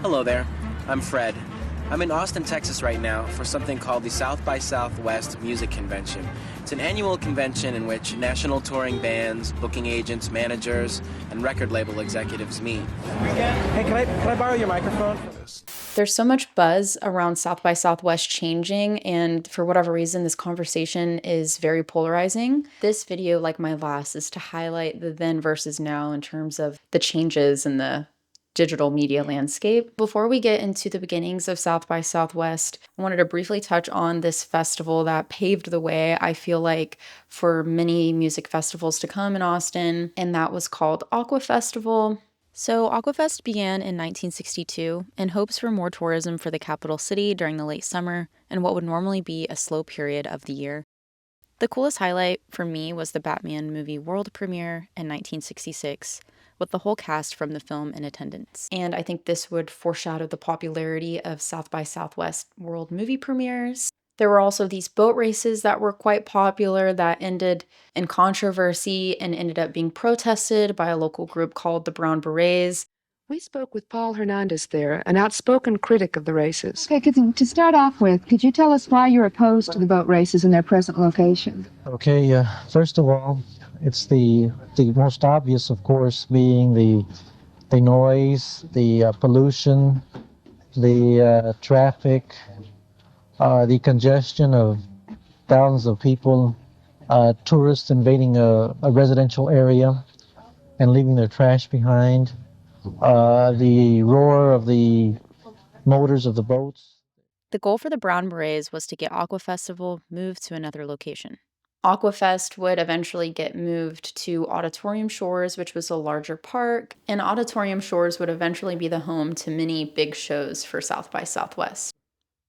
Hello there, I'm Fred. I'm in Austin, Texas right now for something called the South by Southwest Music Convention. It's an annual convention in which national touring bands, booking agents, managers, and record label executives meet. Hey, can I borrow your microphone? There's so much buzz around South by Southwest changing, and for whatever reason, this conversation is very polarizing. This video, like my last, is to highlight the then versus now in terms of the changes in the digital media landscape. Before we get into the beginnings of South by Southwest, I wanted to briefly touch on this festival that paved the way, I feel like, for many music festivals to come in Austin, and that was called Aqua Festival. So Aquafest began in 1962 in hopes for more tourism for the capital city during the late summer and what would normally be a slow period of the year. The coolest highlight for me was the Batman movie world premiere in 1966, with the whole cast from the film in attendance. And I think this would foreshadow the popularity of South by Southwest world movie premieres. There were also these boat races that were quite popular that ended in controversy and ended up being protested by a local group called the Brown Berets. We spoke with Paul Hernandez there, an outspoken critic of the races. Okay, to start off with, could you tell us why you're opposed to the boat races in their present location? Okay, first of all, it's the most obvious, of course, being the noise, the pollution, the traffic, the congestion of thousands of people, tourists invading a residential area and leaving their trash behind, the roar of the motors of the boats. The goal for the Brown Berets was to get Aqua Festival moved to another location. Aquafest would eventually get moved to Auditorium Shores, which was a larger park, and Auditorium Shores would eventually be the home to many big shows for South by Southwest.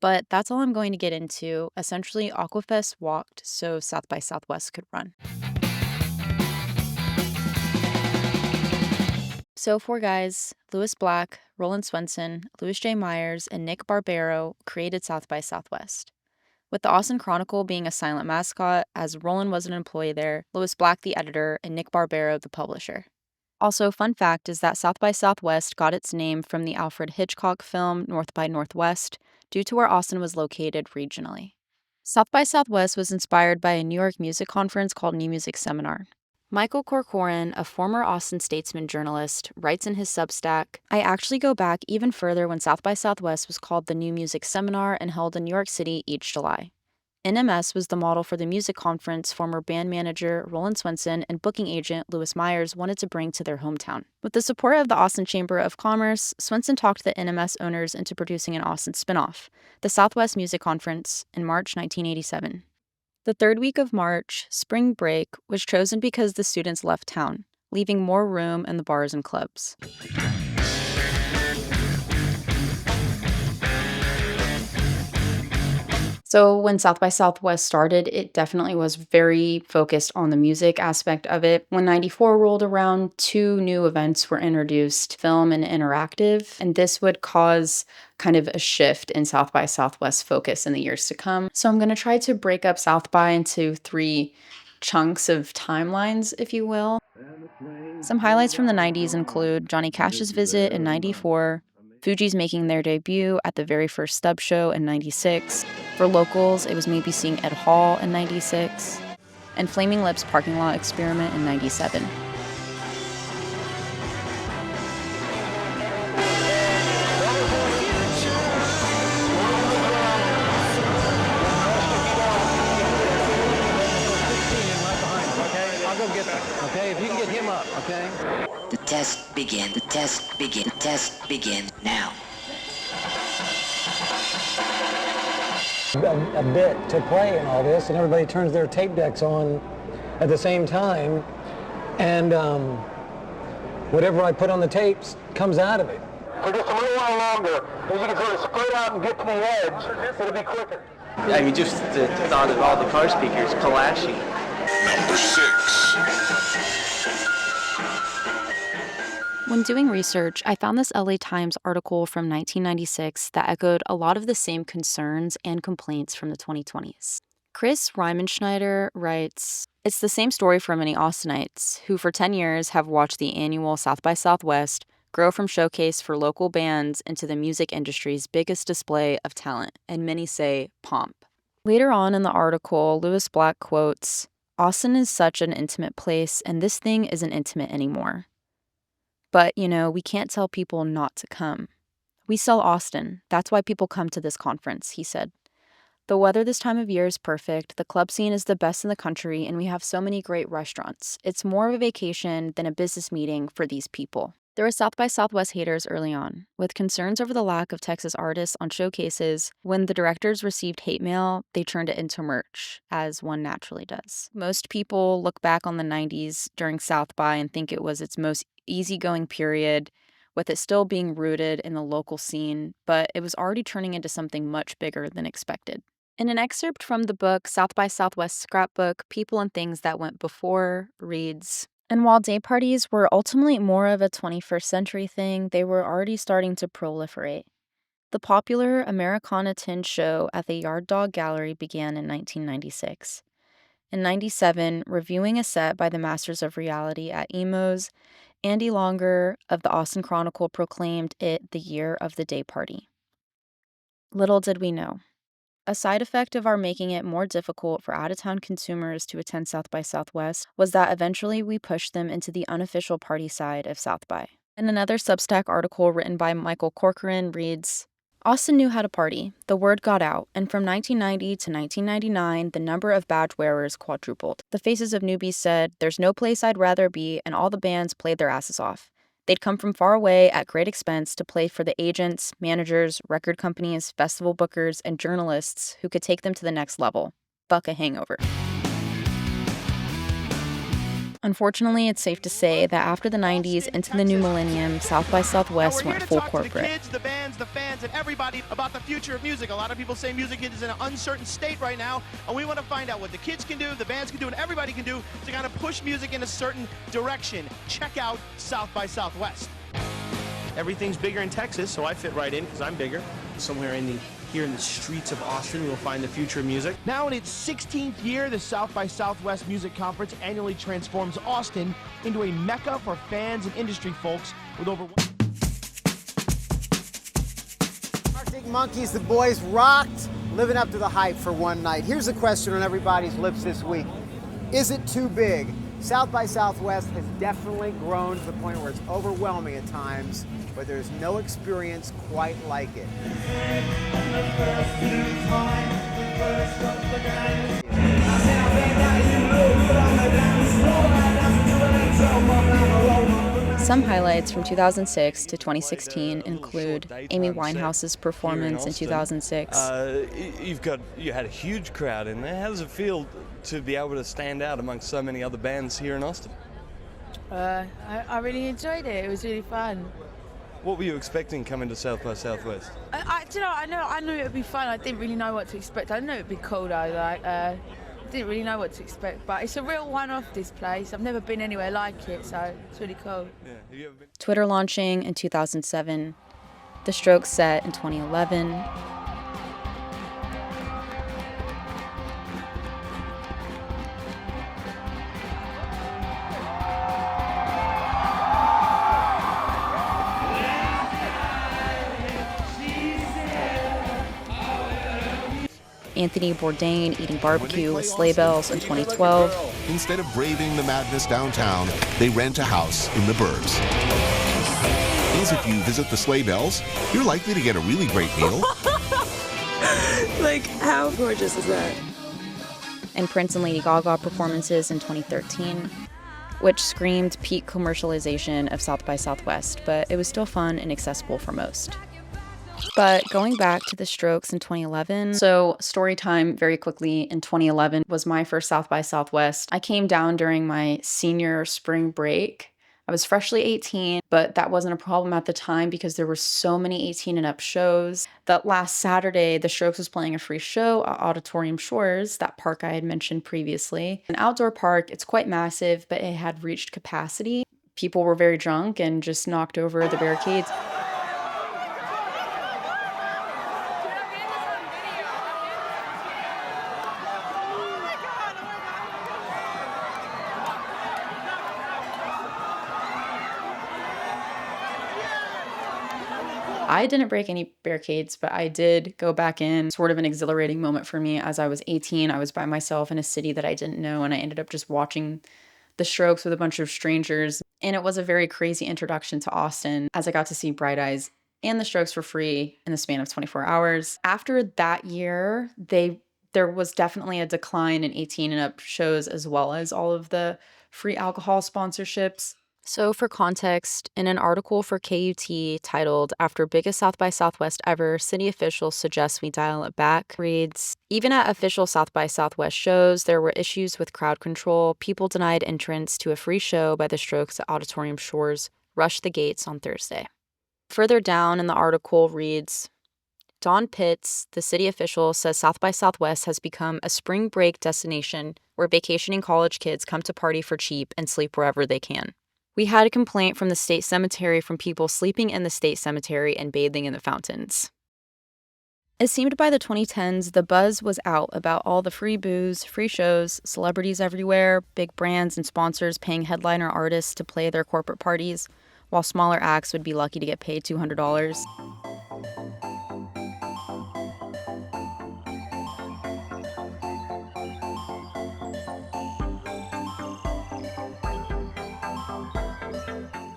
But that's all I'm going to get into. Essentially, Aquafest walked so South by Southwest could run. So 4 guys, Lewis Black, Roland Swenson, Louis J. Myers, and Nick Barbero created South by Southwest. With the Austin Chronicle being a silent mascot, as Roland was an employee there, Lewis Black the editor, and Nick Barbero the publisher. Also, fun fact is that South by Southwest got its name from the Alfred Hitchcock film North by Northwest, due to where Austin was located regionally. South by Southwest was inspired by a New York music conference called New Music Seminar. Michael Corcoran, a former Austin Statesman journalist, writes in his Substack, "I actually go back even further when South by Southwest was called the New Music Seminar and held in New York City each July. NMS was the model for the music conference former band manager Roland Swenson and booking agent Louis Myers wanted to bring to their hometown. With the support of the Austin Chamber of Commerce, Swenson talked the NMS owners into producing an Austin spinoff, the Southwest Music Conference, in March 1987. The third week of March, spring break, was chosen because the students left town, leaving more room in the bars and clubs. So when South by Southwest started, it definitely was very focused on the music aspect of it. When 94 rolled around, 2 new events were introduced, film and interactive, and this would cause kind of a shift in South by Southwest focus in the years to come. So I'm going to try to break up South by into 3 chunks of timelines, if you will. Some highlights from the 90s include Johnny Cash's visit in 94, Fugees making their debut at the very first Stub show in 96. For locals, it was maybe seeing Ed Hall in 96, and Flaming Lips' parking lot experiment in 97. Okay, if you can get him up, okay? The test begin. The test begin. The test begin now. A bit to play in all this, and everybody turns their tape decks on at the same time, and whatever I put on the tapes comes out of it. For just a little while longer, then you can sort of spread out and get to the edge. It'll be quicker. I mean, just the thought of all the car speakers clashing. Number 6. When doing research, I found this LA Times article from 1996 that echoed a lot of the same concerns and complaints from the 2020s. Chris Riemenschneider writes, "It's the same story for many Austinites, who for 10 years have watched the annual South by Southwest grow from showcase for local bands into the music industry's biggest display of talent, and many say pomp. Later on in the article, Lewis Black quotes, "Austin is such an intimate place, and this thing isn't intimate anymore. But, we can't tell people not to come. We sell Austin. That's why people come to this conference," he said. "The weather this time of year is perfect, the club scene is the best in the country, and we have so many great restaurants. It's more of a vacation than a business meeting for these people." There were South by Southwest haters early on, with concerns over the lack of Texas artists on showcases. When the directors received hate mail, they turned it into merch, as one naturally does. Most people look back on the 90s during South by and think it was its most easygoing period, with it still being rooted in the local scene, but it was already turning into something much bigger than expected. In an excerpt from the book South by Southwest Scrapbook, People and Things That Went Before reads, "And while day parties were ultimately more of a 21st century thing, they were already starting to proliferate. The popular Americana Tin show at the Yard Dog Gallery began in 1996. In 97, reviewing a set by the Masters of Reality at Emo's, Andy Longer of the Austin Chronicle proclaimed it the year of the day party. Little did we know. A side effect of our making it more difficult for out-of-town consumers to attend South by Southwest was that eventually we pushed them into the unofficial party side of South by." And another Substack article written by Michael Corcoran reads, "Austin knew how to party. The word got out, and from 1990 to 1999, the number of badge wearers quadrupled. The faces of newbies said, 'There's no place I'd rather be,' and all the bands played their asses off. They'd come from far away at great expense to play for the agents, managers, record companies, festival bookers, and journalists who could take them to the next level. Buck a hangover." Unfortunately, it's safe to say that after the 90s into the new millennium, South by Southwest went full corporate. The kids, the bands, the fans, and everybody about the future of music. A lot of people say music is in an uncertain state right now, and we want to find out what the kids can do, the bands can do, and everybody can do to kind of push music in a certain direction. Check out South by Southwest. Everything's bigger in Texas, so I fit right in because I'm bigger. Somewhere here in the streets of Austin, we'll find the future of music. Now in its 16th year, the South by Southwest Music Conference annually transforms Austin into a mecca for fans and industry folks with over... Arctic Monkeys, the boys rocked, living up to the hype for one night. Here's a question on everybody's lips this week. Is it too big? South by Southwest has definitely grown to the point where it's overwhelming at times, but there's no experience quite like it. Some highlights from 2006 to 2016 include Amy Winehouse's performance in 2006. You had a huge crowd in there. How does it feel to be able to stand out amongst so many other bands here in Austin? I really enjoyed it. It was really fun. What were you expecting coming to South by Southwest? I knew it would be fun. I didn't really know what to expect. I knew it would be cool though. I didn't really know what to expect, but it's a real one-off, this place. I've never been anywhere like it, so it's really cool. Yeah. Have you ever been? Twitter launching in 2007, The Strokes set in 2011. Anthony Bourdain eating barbecue with sleigh bells in 2012. Instead of braving the madness downtown, they rent a house in the burbs. As if you visit the sleigh bells, you're likely to get a really great meal. Like, how gorgeous is that? And Prince and Lady Gaga performances in 2013, which screamed peak commercialization of South by Southwest, but it was still fun and accessible for most. But going back to the Strokes in 2011, so story time very quickly, in 2011 was my first South by Southwest. I came down during my senior spring break. I was freshly 18, but that wasn't a problem at the time because there were so many 18 and up shows. That last Saturday, the Strokes was playing a free show at Auditorium Shores, that park I had mentioned previously. An outdoor park, it's quite massive, but it had reached capacity. People were very drunk and just knocked over the barricades. I didn't break any barricades, but I did go back in. Sort of an exhilarating moment for me. As I was 18, I was by myself in a city that I didn't know, and I ended up just watching the Strokes with a bunch of strangers. And it was a very crazy introduction to Austin, as I got to see Bright Eyes and the Strokes for free in the span of 24 hours. After that year, there was definitely a decline in 18 and up shows, as well as all of the free alcohol sponsorships. So for context, in an article for KUT titled "After Biggest South by Southwest Ever, City Officials Suggest We Dial It Back," reads, "Even at official South by Southwest shows, there were issues with crowd control. People denied entrance to a free show by the Strokes at Auditorium Shores rushed the gates on Thursday." Further down in the article reads, Don Pitts, the city official, says South by Southwest has become a spring break destination where vacationing college kids come to party for cheap and sleep wherever they can. We had a complaint from the state cemetery from people sleeping in the state cemetery and bathing in the fountains. It seemed by the 2010s the buzz was out about all the free booze, free shows, celebrities everywhere, big brands and sponsors paying headliner artists to play their corporate parties, while smaller acts would be lucky to get paid $200.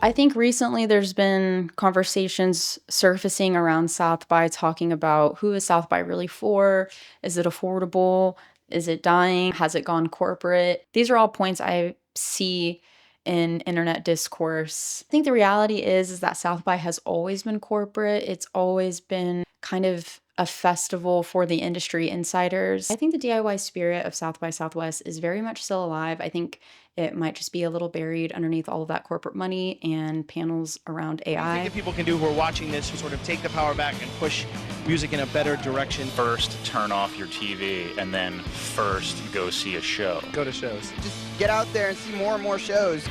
I think recently there's been conversations surfacing around South by talking about who is South by really for? Is it affordable? Is it dying? Has it gone corporate? These are all points I see in internet discourse. I think the reality is that South by has always been corporate. It's always been kind of a festival for the industry insiders. I think the DIY spirit of South by Southwest is very much still alive. I think it might just be a little buried underneath all of that corporate money and panels around AI. What do you think that people can do who are watching this to sort of take the power back and push music in a better direction? First, turn off your TV, and then first go see a show. Go to shows. Just get out there and see more and more shows.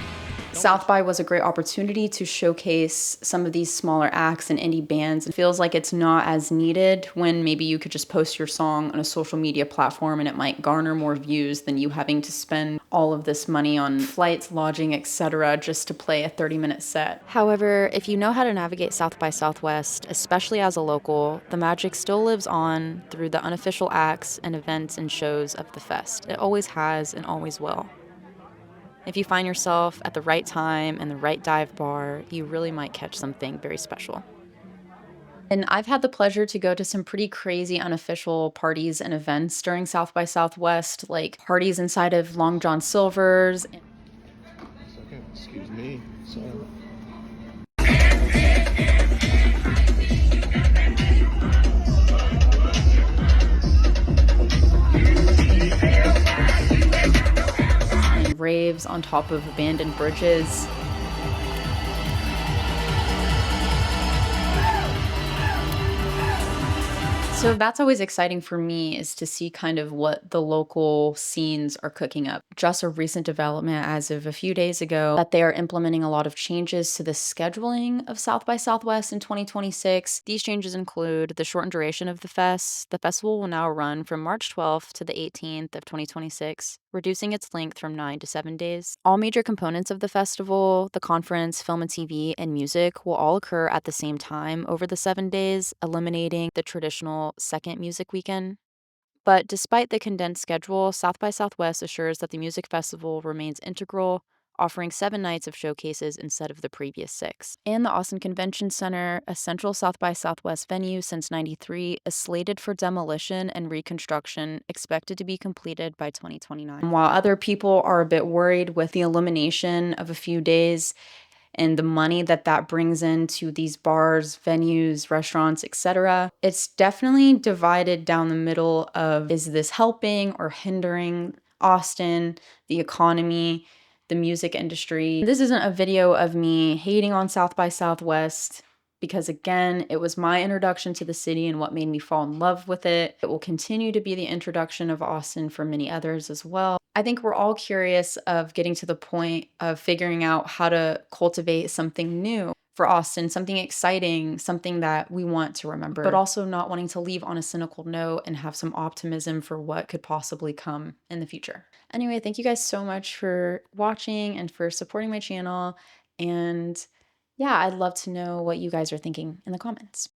South by was a great opportunity to showcase some of these smaller acts and indie bands. It feels like it's not as needed when maybe you could just post your song on a social media platform and it might garner more views than you having to spend all of this money on flights, lodging, etc. just to play a 30-minute set. However, if you know how to navigate South by Southwest, especially as a local, the magic still lives on through the unofficial acts and events and shows of the fest. It always has and always will. If you find yourself at the right time and the right dive bar, you really might catch something very special. And I've had the pleasure to go to some pretty crazy unofficial parties and events during South by Southwest, like parties inside of Long John Silver's. Second, excuse me. Sorry. Raves on top of abandoned bridges. So that's always exciting for me, is to see kind of what the local scenes are cooking up. Just a recent development as of a few days ago that they are implementing a lot of changes to the scheduling of South by Southwest in 2026. These changes include the shortened duration of the fest. The festival will now run from March 12th to the 18th of 2026, reducing its length from 9 to 7 days. All major components of the festival, the conference, film and TV, and music will all occur at the same time over the 7 days, eliminating the traditional second music weekend. But despite the condensed schedule, South by Southwest assures that the music festival remains integral, offering 7 nights of showcases instead of the previous 6. And the Austin Convention Center, a central South by Southwest venue since '93, is slated for demolition and reconstruction, expected to be completed by 2029. While other people are a bit worried with the elimination of a few days and the money that that brings into these bars, venues, restaurants, etc., it's definitely divided down the middle of, is this helping or hindering Austin, the economy, the music industry? This isn't a video of me hating on South by Southwest, because again, it was my introduction to the city and what made me fall in love with it. It will continue to be the introduction of Austin for many others as well. I think we're all curious of getting to the point of figuring out how to cultivate something new for Austin, something exciting, something that we want to remember, but also not wanting to leave on a cynical note and have some optimism for what could possibly come in the future. Anyway, thank you guys so much for watching and for supporting my channel, and yeah, I'd love to know what you guys are thinking in the comments.